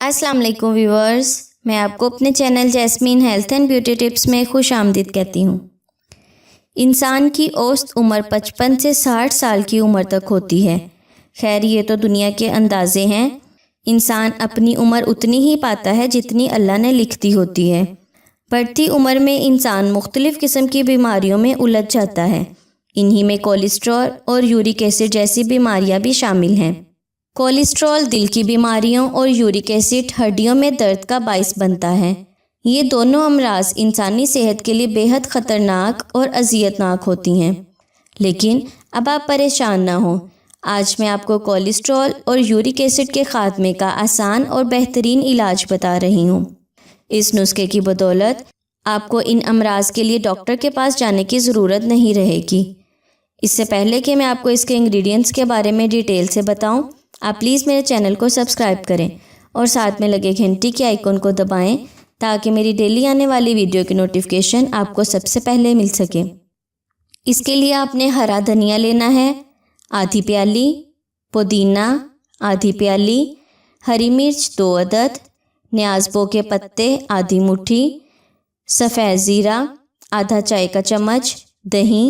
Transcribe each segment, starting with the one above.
अस्सलाम वालेकुम व्यूअर्स, मैं आपको अपने channel jasmine health and beauty tips में खुश आमदीद कहती हूँ। इंसान की औसत उम्र 55 से 60 साल की उम्र तक होती है। खैर ये तो दुनिया के अंदाज़े हैं। इंसान अपनी उम्र उतनी ही पाता है जितनी अल्लाह ने लिख दी होती है। बढ़ती उम्र में इंसान मुख्तलिफ़ किस्म की बीमारियों में उलझ जाता है। इन्हीं में कोलेस्ट्रॉल और यूरिक एसिड जैसी बीमारियां भी शामिल हैं। कोलेस्ट्रॉल दिल की बीमारियों और यूरिक एसिड हड्डियों में दर्द का बाइस बनता है। ये दोनों अमराज इंसानी सेहत के लिए बेहद ख़तरनाक और अज़ियतनाक होती हैं। लेकिन अब आप परेशान ना हो, आज मैं आपको कोलेस्ट्रॉल और यूरिक एसिड के ख़ात्मे का आसान और बेहतरीन इलाज बता रही हूँ। इस नुस्खे की बदौलत आपको इन अमराज के लिए डॉक्टर के पास जाने की ज़रूरत नहीं रहेगी। इससे पहले कि मैं आपको इसके इंग्रेडिएंट्स के बारे में डिटेल से बताऊं, आप प्लीज़ मेरे चैनल को सब्सक्राइब करें और साथ में लगे घंटी के आइकन को दबाएं ताकि मेरी डेली आने वाली वीडियो की नोटिफिकेशन आपको सबसे पहले मिल सके। इसके लिए आपने हरा धनिया लेना है आधी प्याली, पुदीना आधी प्याली, हरी मिर्च 2 अदद, न्याज़बो के पत्ते आधी मुट्ठी, सफ़ेद ज़ीरा आधा चाय का चम्मच, दही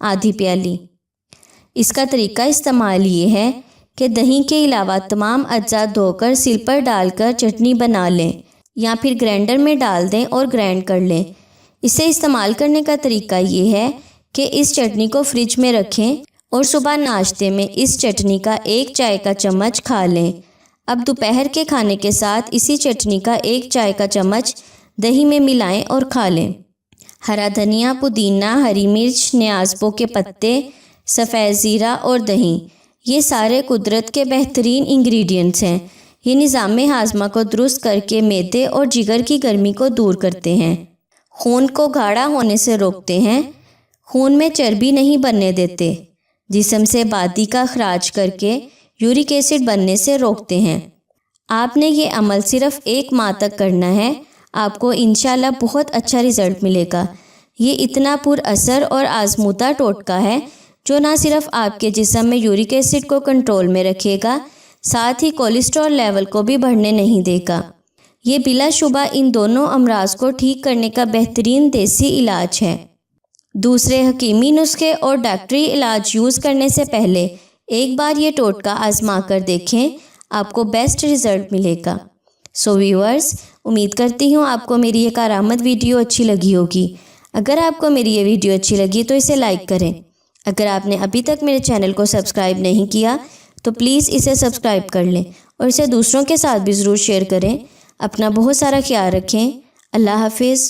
आधी प्याली। इसका तरीका इस्तेमाल ये है कि दही के अलावा तमाम अज्जा धोकर सिल पर डालकर चटनी बना लें या फिर ग्राइंडर में डाल दें और ग्राइंड कर लें। इसे इस्तेमाल करने का तरीका ये है कि इस चटनी को फ्रिज में रखें और सुबह नाश्ते में इस चटनी का 1 चाय का चम्मच खा लें। अब दोपहर के खाने के साथ इसी चटनी का 1 चाय का चम्मच दही में मिलाएं और खा लें। हरा धनिया, पुदीना, हरी मिर्च, न्याज़बो के पत्ते, सफ़ेद ज़ीरा और दही, ये सारे कुदरत के बेहतरीन इंग्रेडिएंट्स हैं। ये निज़ाम हाज़मा को दुरुस्त करके मैदे और जिगर की गर्मी को दूर करते हैं, खून को गाढ़ा होने से रोकते हैं, खून में चर्बी नहीं बनने देते, जिस्म से बादी का अखराज करके यूरिक एसिड बनने से रोकते हैं। आपने ये अमल सिर्फ़ 1 माह तक करना है, आपको इंशाल्लाह बहुत अच्छा रिज़ल्ट मिलेगा। ये इतना पुरअसर और आज़मूदा टोटका है जो ना सिर्फ आपके जिस्म में यूरिक एसिड को कंट्रोल में रखेगा, साथ ही कोलेस्ट्रॉल लेवल को भी बढ़ने नहीं देगा। ये बिलाशुबा इन दोनों अमराज को ठीक करने का बेहतरीन देसी इलाज है। दूसरे हकीमी नुस्खे और डॉक्टरी इलाज यूज़ करने से पहले एक बार ये टोटका आजमा कर देखें, आपको बेस्ट रिज़ल्ट मिलेगा। सो व्यूअर्स, उम्मीद करती हूँ आपको मेरी ये कारामद वीडियो अच्छी लगी होगी। अगर आपको मेरी ये वीडियो अच्छी लगी तो इसे लाइक करें। अगर आपने अभी तक मेरे चैनल को सब्सक्राइब नहीं किया तो प्लीज़ इसे सब्सक्राइब कर लें और इसे दूसरों के साथ भी ज़रूर शेयर करें। अपना बहुत सारा ख्याल रखें। अल्लाह हाफिज़।